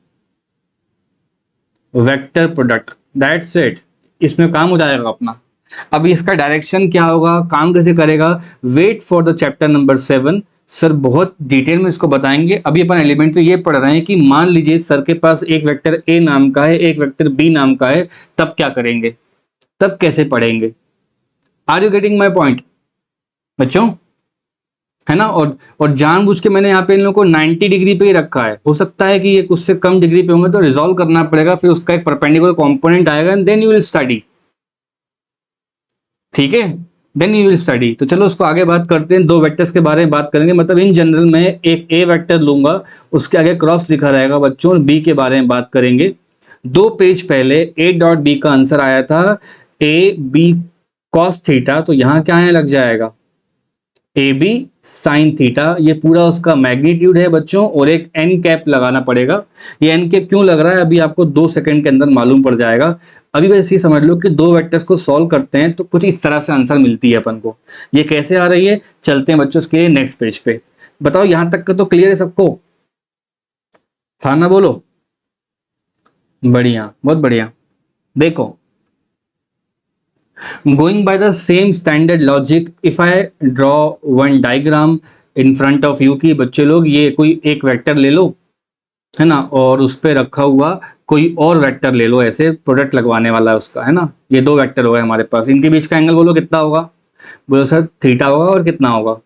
वेक्टर प्रोडक्ट, दैट्स इट। इसमें काम हो जाएगा अपना। अब इसका डायरेक्शन क्या होगा, काम कैसे करेगा, wait for the chapter number 7। Sir बहुत डिटेल में इसको बताएंगे। अभी अपन एलिमेंट तो ये पढ़ रहे हैं कि मान लीजिए सर के पास एक वेक्टर ए नाम का है, एक वेक्टर बी नाम का है, तब क्या करेंगे, तब कैसे पढ़ेंगे। Are you getting my point बच्चों, है ना। और जानबूझ के मैंने यहाँ पे इन लोगों को 90 डिग्री पे ही रखा है, हो सकता है कि ये उससे कम डिग्री पे होंगे तो रिजॉल्व करना पड़ेगा, फिर उसका एक परपेंडिकुलर कंपोनेंट आएगा and then you will study, ठीक है, देन यू विल स्टडी। तो चलो उसको आगे बात करते हैं, दो वेक्टर्स के बारे में बात करेंगे। मतलब इन जनरल में एक ए वेक्टर लूंगा, उसके आगे क्रॉस लिखा रहेगा बच्चों, और बी के बारे में बात करेंगे। 2 पेज पहले ए डॉट बी का आंसर आया था ए बी कॉस थीटा, तो यहां क्या आने लग जाएगा, ए बी साइन थीटा। ये पूरा उसका मैग्नीट्यूड है बच्चों, और एक एन कैप लगाना पड़ेगा। ये एन कैप क्यों लग रहा है अभी आपको 2 सेकंड के अंदर मालूम पड़ जाएगा। अभी बस ये समझ लो कि दो वेक्टर्स को सॉल्व करते हैं तो कुछ इस तरह से आंसर मिलती है अपन को। ये कैसे आ रही है, चलते हैं बच्चों इसके नेक्स्ट पेज पे। बताओ यहां तक का तो क्लियर है सबको? हाँ ना बोलो। बढ़िया, बहुत बढ़िया। देखो, going by the same standard logic, if I draw one diagram in front of you कि बच्चे लोग ये कोई एक वेक्टर ले लो, है ना, और उस पे रखा हुआ कोई और वेक्टर ले लो, ऐसे प्रोडक्ट लगवाने वाला है उसका, है ना। ये दो वेक्टर हो गए हमारे पास, इनके बीच का एंगल बोलो कितना होगा? बोलो सर थीटा होगा। और कितना होगा?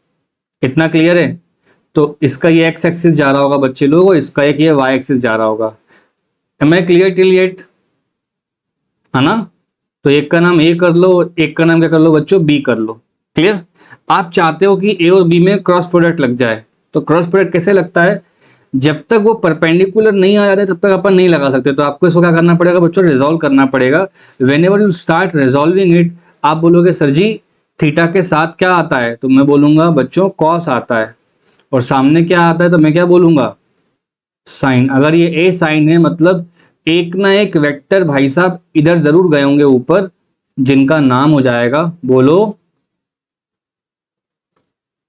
इतना क्लियर है? तो इसका ये एक्स एक्सिस जा रहा होगा बच्चे लोग, और इसका एक ये वाई एक्सिस जा रहा होगा। Am I clear till yet? है ना। तो एक का नाम ए कर लो, एक का नाम क्या कर लो बच्चों, बी कर लो। क्लियर? आप चाहते हो कि ए और बी में क्रॉस प्रोडक्ट लग जाए, तो क्रॉस प्रोडक्ट कैसे लगता है? जब तक वो परपेंडिकुलर नहीं आ जाते तब तक अपन नहीं लगा सकते। तो आपको इसको क्या करना पड़ेगा बच्चों, रिजॉल्व करना पड़ेगा। When ever you start resolving it, आप बोलोगे सर जी थीटा के साथ क्या आता है, तो मैं बोलूंगा बच्चों कॉस आता है। और सामने क्या आता है, तो मैं क्या बोलूंगा, साइन। अगर ये ए साइन है मतलब एक ना एक वेक्टर भाई साहब इधर जरूर गए होंगे ऊपर, जिनका नाम हो जाएगा, बोलो,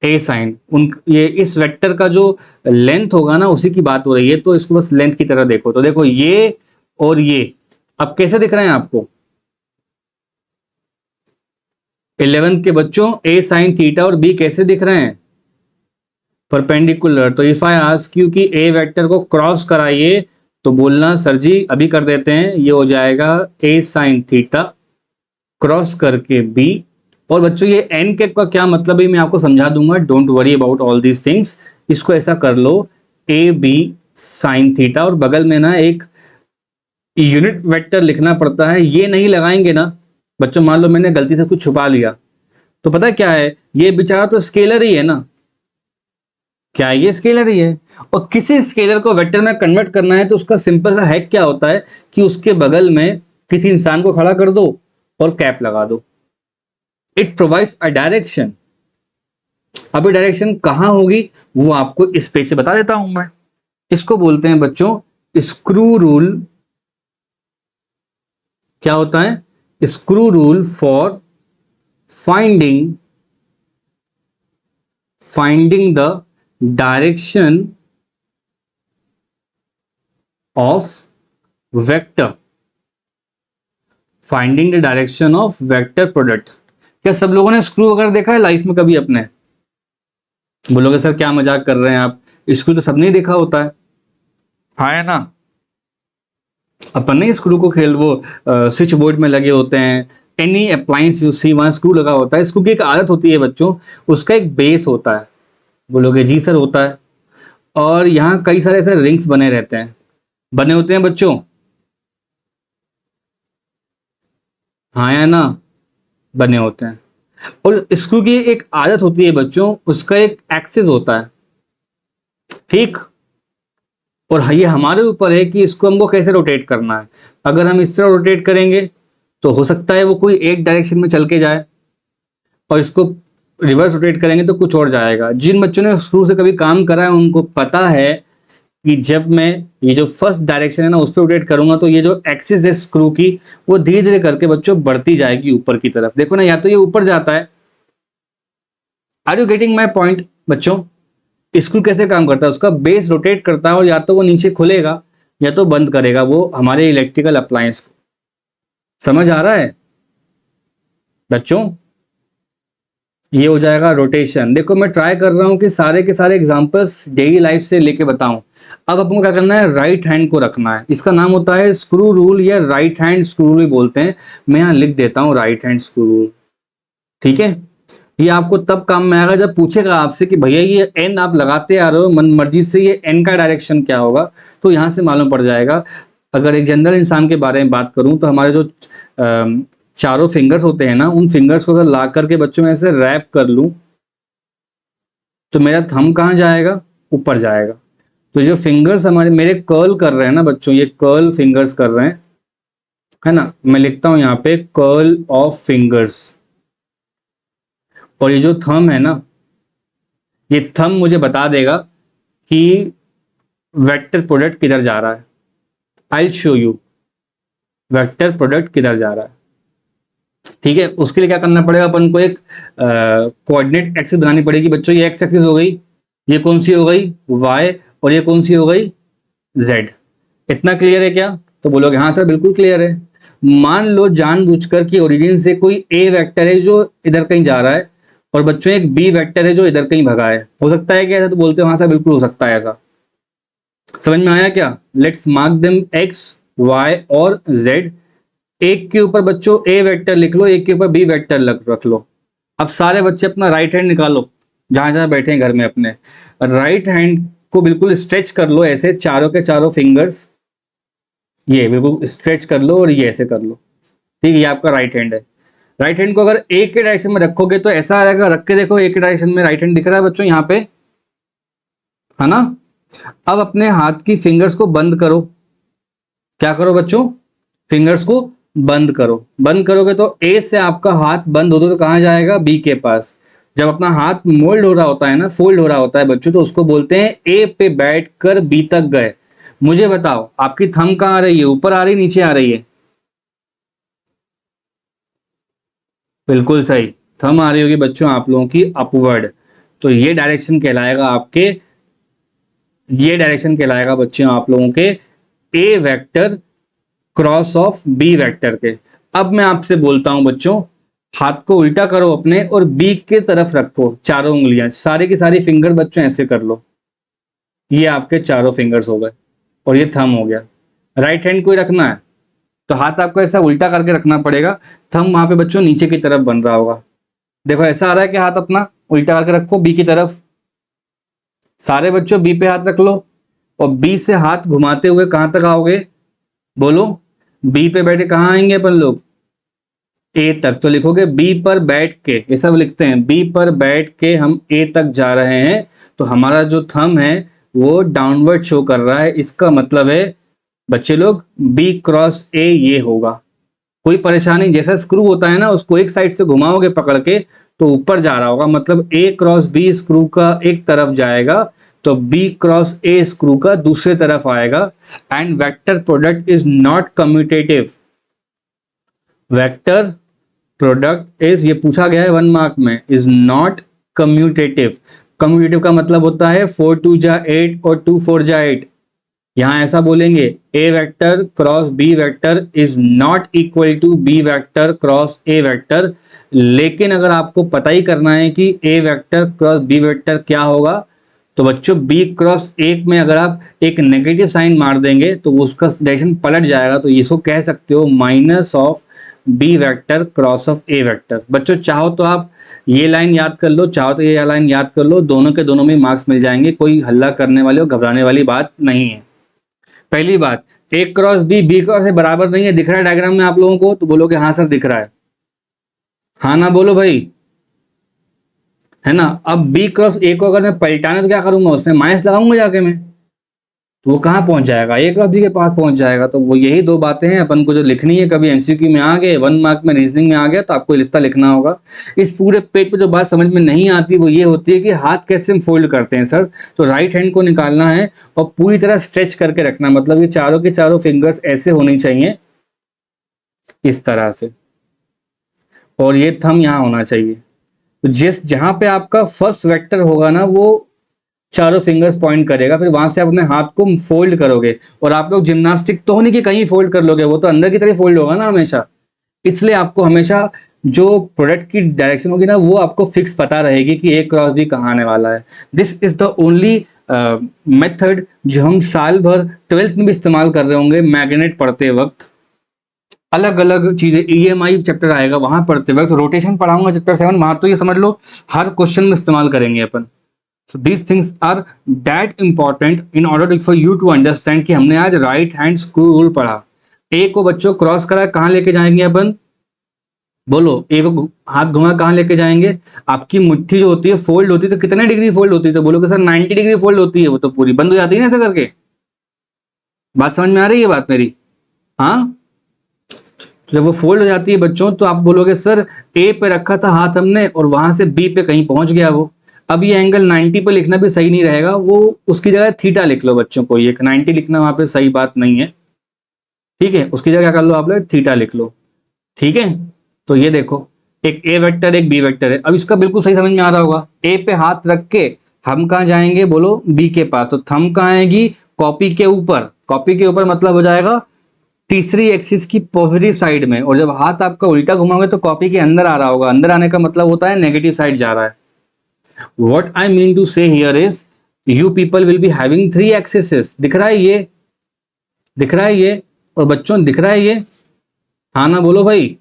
ए साइन। उन ये इस वेक्टर का जो लेंथ होगा ना उसी की बात हो रही है, तो इसको बस लेंथ की तरह देखो। तो देखो ये और ये अब कैसे दिख रहे हैं आपको? 11th के बच्चों ए साइन थीटा और बी कैसे दिख रहे हैं? परपेंडिकुलर। तो इफ आई आस्क यू कि ए वेक्टर को क्रॉस कराइए, तो बोलना सर जी अभी कर देते हैं, ये हो जाएगा ए साइन थीटा क्रॉस करके बी। और बच्चों ये एन के का क्या मतलब है मैं आपको समझा दूंगा, don't worry about all these things. इसको ऐसा कर लो, ए बी साइन थीटा, और बगल में ना एक यूनिट वेक्टर लिखना पड़ता है, ये नहीं लगाएंगे ना बच्चों। मान लो मैंने गलती से कुछ छुपा लिया, तो पता क्या है, ये बेचारा तो स्केलर ही है ना। क्या है? ये स्केलर ही है। और किसी स्केलर को वेक्टर में कन्वर्ट करना है तो उसका सिंपल सा हैक क्या होता है कि उसके बगल में किसी इंसान को खड़ा कर दो और कैप लगा दो। It provides a direction. अब ये डायरेक्शन कहां होगी वो आपको इस पेज से बता देता हूं मैं। इसको बोलते हैं बच्चों स्क्रू रूल। क्या होता है? Screw rule for finding finding the direction of vector. Finding the direction of vector product. क्या सब लोगों ने स्क्रू वगैरह देखा है लाइफ में कभी अपने? बोलोगे सर क्या मजाक कर रहे हैं आप, स्क्रू तो सबने ही देखा होता है। हाँ है ना। अपन नहीं स्क्रू को खेल वो स्विच बोर्ड में लगे होते हैं, एनी अप्लायंस यू सी वहां स्क्रू लगा होता है। स्क्रू की एक आदत होती है बच्चों, उसका एक बेस होता है। बोलोगे जी सर होता है। और यहाँ कई सारे ऐसे रिंग्स बने रहते हैं, बने होते हैं बच्चों। हाँ या ना, बने होते हैं। और स्क्रू की एक आदत होती है बच्चों, उसका एक एक्सिस होता है, ठीक। और ये हमारे ऊपर है कि इसको हमको कैसे रोटेट करना है। अगर हम इस तरह रोटेट करेंगे तो हो सकता है वो कोई एक डायरेक्शन में चल के जाए, और इसको रिवर्स रोटेट करेंगे तो कुछ और जाएगा। जिन बच्चों ने स्क्रू से कभी काम करा है उनको पता है कि जब मैं ये जो फर्स्ट डायरेक्शन है ना उस पर रोटेट करूंगा तो ये जो एक्सिस है स्क्रू की वो धीरे धीरे करके बच्चों बढ़ती जाएगी ऊपर की तरफ। देखो ना, या तो ये ऊपर जाता है। Are you getting my point बच्चों? स्क्रू कैसे काम करता है, उसका बेस रोटेट करता है और या तो वो नीचे खुलेगा या तो बंद करेगा वो हमारे इलेक्ट्रिकल अप्लायंस को। समझ आ रहा है बच्चों? ये हो जाएगा रोटेशन। देखो मैं ट्राई कर रहा हूं कि सारे के सारे एग्जांपल्स डेली लाइफ से लेके बताऊं। अब अपन को क्या करना है, राइट हैंड को रखना है। इसका नाम होता है स्क्रू रूल या राइट हैंड स्क्रू रूल बोलते हैं। मैं यहां लिख देता हूं राइट हैंड स्क्रू रूल, ठीक है। ये आपको तब काम में आएगा जब पूछेगा आपसे कि भैया ये एन आप लगाते आ रहे हो मन मर्जी से, ये एन का डायरेक्शन क्या होगा, तो यहां से मालूम पड़ जाएगा। अगर एक जनरल इंसान के बारे में बात करूं तो हमारे जो चारों फिंगर्स होते हैं ना, उन फिंगर्स को अगर ला करके बच्चों में ऐसे रैप कर लूं तो मेरा थंब कहां जाएगा, ऊपर जाएगा। तो जो फिंगर्स हमारे मेरे कर्ल कर रहे हैं ना बच्चों, ये कर्ल फिंगर्स कर रहे हैं, है ना। मैं लिखता हूं यहाँ पे कर्ल ऑफ फिंगर्स। और ये जो थंब है ना, ये थंब मुझे बता देगा कि वेक्टर प्रोडक्ट किधर जा रहा है। I show you. Vector product किधर जा रहा है। ठीक है, उसके लिए क्या करना पड़ेगा अपन को, एक कोऑर्डिनेट एक्सिस बनानी पड़ेगी बच्चों। ये एक्स एक्सिस हो गई, ये कौन सी हो गई, वाई, और ये कौन सी हो गई, जेड। इतना क्लियर है क्या? तो बोलोगे हाँ सर बिल्कुल क्लियर है। मान लो जानबूझकर कि ओरिजिन से कोई ए वेक्टर है जो इधर कहीं जा रहा है, और बच्चों एक बी वेक्टर है जो इधर कहीं भगा है, हो सकता है क्या ऐसा? तो बोलते हो हाँ सर बिल्कुल हो सकता है ऐसा। समझ में आया क्या? Let's mark them X, Y और जेड। एक के ऊपर बच्चों ए वेक्टर लिख लो, एक के ऊपर बी वेक्टर रख लो। अब सारे बच्चे अपना राइट हैंड निकालो, जहां जहां बैठे हैं घर में अपने। राइट हैंड को बिल्कुल स्ट्रेच कर लो, ऐसे चारों के चारों फिंगर्स ये बिल्कुल स्ट्रेच कर लो, और ये ऐसे कर लो। ठीक है, ये आपका राइट हैंड है। राइट हैंड को अगर एक के डायरेक्शन में रखोगे तो ऐसा आ रहेगा, रख के देखो एक के डायरेक्शन में राइट हैंड दिख रहा है बच्चों यहाँ पे, है ना? अब अपने हाथ की फिंगर्स को बंद करो। क्या करो बच्चों? फिंगर्स को बंद करो। बंद करोगे तो ए से आपका हाथ बंद होता तो कहाँ जाएगा? बी के पास। जब अपना हाथ मोल्ड हो रहा होता है ना, फोल्ड हो रहा होता है बच्चों, तो उसको बोलते हैं ए पे बैठ कर बी तक गए। मुझे बताओ आपकी थंब कहाँ आ रही है, ऊपर आ रही नीचे आ रही है? बिल्कुल सही, थंब आ रही होगी बच्चों आप लोगों की अपवर्ड। तो ये डायरेक्शन कहलाएगा बच्चों आप लोगों के A vector cross of B vector के। अब मैं आपसे बोलता हूं बच्चों, हाथ को उल्टा करो अपने और बी के तरफ रखो, चारों उंगलियां, सारी की सारी फिंगर बच्चों ऐसे कर लो। ये आपके चारों फिंगर्स हो गए, और ये थंब हो गया। राइट हैंड को ही रखना है तो हाथ आपको ऐसा उल्टा करके रखना पड़ेगा। थंब वहां पे बच्चों नीचे की तरफ बन रहा होगा। देखो ऐसा आ रहा है कि हाथ अपना उल्टा करके रखो बी की तरफ। सारे बच्चों बी पे हाथ रख लो, और बी से हाथ घुमाते हुए कहां तक आओगे? बोलो, बी पे बैठे कहां आएंगे अपन लोग? ए तक। तो लिखोगे बी पर बैठ के, ये सब लिखते हैं, बी पर बैठ के हम ए तक जा रहे हैं। तो हमारा जो थंब है वो डाउनवर्ड शो कर रहा है, इसका मतलब है बच्चे लोग बी क्रॉस ए ये होगा। कोई परेशानी? जैसा स्क्रू होता है ना, उसको एक साइड से घुमाओगे पकड़ के तो ऊपर जा रहा होगा, मतलब ए क्रॉस बी स्क्रू का एक तरफ जाएगा, तो बी क्रॉस ए स्क्रू का दूसरे तरफ आएगा। And vector product is not commutative. Vector product is, ये पूछा गया है 1 मार्क में, इज नॉट कम्यूटेटिव। कम्यूटेटिव का मतलब होता है 4 2 जा 8 और 2 4 जा 8। यहां ऐसा बोलेंगे A vector cross B vector is not equal to B vector cross A vector. लेकिन अगर आपको पता ही करना है कि A vector cross B vector क्या होगा, तो बच्चों बी क्रॉस एक में अगर आप एक नेगेटिव साइन मार देंगे तो उसका डायरेक्शन पलट जाएगा, तो इसको कह सकते हो minus of B vector cross of A vector. बच्चों चाहो तो आप ये लाइन याद कर लो, चाहो तो ये लाइन याद कर लो, दोनों के दोनों में मार्क्स मिल जाएंगे, कोई हल्ला करने वाले और घबराने वाली बात नहीं है। पहली बात, A cross B B cross A बराबर नहीं है, दिख रहा है डायग्राम में आप लोगों को? तो बोलोगे हाँ सर दिख रहा है, हाँ ना बोलो भाई, है ना? अब बी क्रॉस ए को अगर मैं पलटाने तो क्या करूंगा, उसमें माइनस लगाऊंगा जाके मैं, तो वो कहाँ पहुंच जाएगा? ए क्रॉस बी के पास पहुंच जाएगा। तो वो यही दो बातें हैं अपन को जो लिखनी है। कभी एमसीक्यू में आ गए, 1 मार्क में रीजनिंग में आ गया तो आपको लिस्ता लिखना होगा। इस पूरे पेज पे जो बात समझ में नहीं आती वो ये होती है कि हाथ कैसे हम फोल्ड करते हैं सर। तो राइट हैंड को निकालना है और पूरी तरह स्ट्रेच करके रखना, मतलब ये चारों के चारों फिंगर्स ऐसे होनी चाहिए, इस तरह से, और ये थंब यहाँ होना चाहिए। तो जिस जहां पे आपका फर्स्ट वेक्टर होगा ना, वो चारों फिंगर्स पॉइंट करेगा, फिर वहां से आप अपने हाथ को फोल्ड करोगे। और आप लोग जिम्नास्टिक तो नहीं कि कहीं फोल्ड कर लोगे, वो तो अंदर की तरफ फोल्ड होगा ना हमेशा। इसलिए आपको हमेशा जो प्रोडक्ट की डायरेक्शन होगी ना, वो आपको फिक्स पता रहेगी कि ए क्रॉस बी कहाँ आने वाला है। This is the only method जो हम साल भर 12th में भी इस्तेमाल कर रहे होंगे। मैग्नेट पढ़ते वक्त अलग अलग चीजें, ईएमआई चैप्टर आएगा वहां पढ़ते वक्त, रोटेशन पढ़ाऊंगा चैप्टर 7, वहां तो ये समझ लो हर क्वेश्चन में इस्तेमाल करेंगे अपन। So these things are that important in order for you to understand कि हमने आज राइट हैंड स्क्रू रूल पढ़ा। ए को बच्चों क्रॉस करा कहाँ लेके जाएंगे अपन? बोलो, ए को हाथ घुमा कहाँ लेके जाएंगे? आपकी मुट्ठी जो होती है फोल्ड होती है तो कितने डिग्री फोल्ड होती है? तो बोलो कि सर 90 डिग्री फोल्ड होती है, वो तो पूरी बंद हो जाती है ना ऐसा करके। बात समझ में आ रही है बात मेरी? हाँ, तो जब वो फोल्ड हो जाती है बच्चों तो आप बोलोगे सर ए पे रखा था हाथ हमने और वहां से बी पे कहीं पहुंच गया वो। अब ये एंगल 90 पे लिखना भी सही नहीं रहेगा, वो उसकी जगह थीटा लिख लो बच्चों को, ये 90 लिखना वहां पे सही बात नहीं है। ठीक है, उसकी जगह क्या कर लो आप लोग, थीटा लिख लो। ठीक है, तो ये देखो एक ए वेक्टर एक बी वेक्टर है। अब इसका बिल्कुल सही समझ में आ रहा होगा, ए पे हाथ रख के हम कहाँ जाएंगे, बोलो बी के पास। तो थंब कहाँ आएगी, कॉपी के ऊपर। कॉपी के ऊपर मतलब हो जाएगा तीसरी एक्सिस की पॉजिटिव साइड में, और जब हाथ आपका उल्टा घुमाओगे तो कॉपी के अंदर आ रहा होगा। अंदर आने का मतलब होता है नेगेटिव साइड जा रहा है। व्हाट आई मीन टू से here is you people will be having 3 axes. दिख रहा है ये, दिख रहा है ये, और बच्चों दिख रहा है ये, हाँ ना बोलो भाई,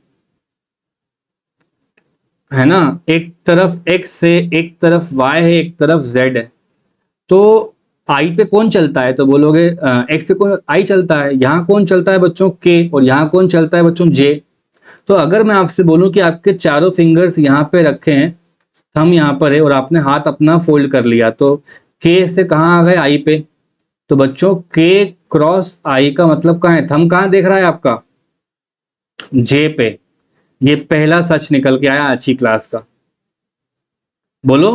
है ना। एक तरफ x है, एक तरफ y है, एक तरफ z है। तो i पे कौन चलता है, तो बोलोगे x पे कौन i चलता है, यहाँ कौन चलता है बच्चों k, और यहाँ कौन चलता है बच्चों j। तो अगर मैं आपसे बोलूं कि आपके चारों फिंगर्स यहाँ पे रखे हैं, थंब यहाँ पर है और आपने हाथ अपना फोल्ड कर लिया, तो k से कहाँ आ गए i पे। तो बच्चों k क्रॉस i का मतलब कहाँ है, थंब कहाँ देख रहा है आपका, j पे। ये पहला सच निकल के आया अच्छी क्लास का। बोलो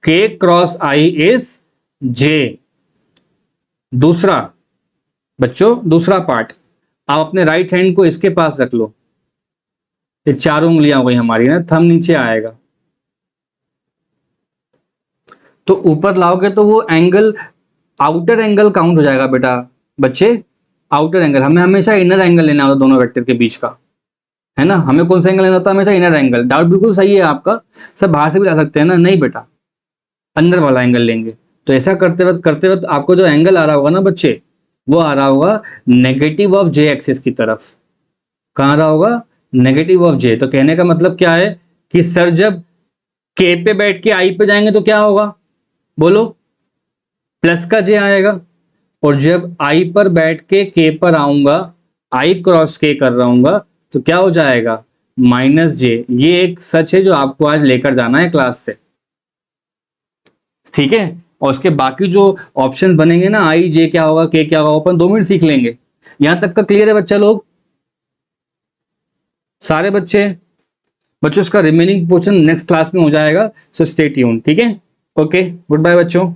k cross i is j। दूसरा बच्चों, दूसरा पार्ट, आप अपने राइट हैंड को इसके पास रख लो, ये चारों उंगलियां हो गई हमारी ना, थंब नीचे आएगा। तो ऊपर लाओगे तो वो एंगल आउटर एंगल काउंट हो जाएगा बेटा। बच्चे आउटर एंगल, हमें हमेशा इनर एंगल लेना होता है दोनों वेक्टर के बीच का, है ना। हमें कौन सा एंगल लेना होता है, हमेशा इनर एंगल। डाउट बिल्कुल सही है आपका, सब बाहर से भी ला सकते हैं ना, नहीं बेटा अंदर वाला एंगल लेंगे। तो ऐसा करते वक्त आपको जो एंगल आ रहा होगा ना बच्चे, वो आ रहा होगा नेगेटिव ऑफ जे एक्सिस की तरफ। कहाँ आ रहा होगा, नेगेटिव ऑफ जे। तो कहने का मतलब क्या है कि सर जब के पे बैठ के आई पे जाएंगे तो क्या होगा, बोलो प्लस का जे आएगा, और जब आई पर बैठ के के पर आऊंगा, आई क्रॉस के कर रहा हूंगा, तो क्या हो जाएगा, माइनस जे। ये एक सच है जो आपको आज लेकर जाना है क्लास से, ठीक है। और उसके बाकी जो ऑप्शन बनेंगे ना, आई जे क्या होगा, के क्या होगा, अपन 2 मिनट सीख लेंगे। यहां तक का क्लियर है बच्चा लोग, सारे बच्चे। बच्चों इसका रिमेनिंग पोर्शन नेक्स्ट क्लास में हो जाएगा, सो स्टे ट्यून, ठीक है। ओके, गुड बाय बच्चों।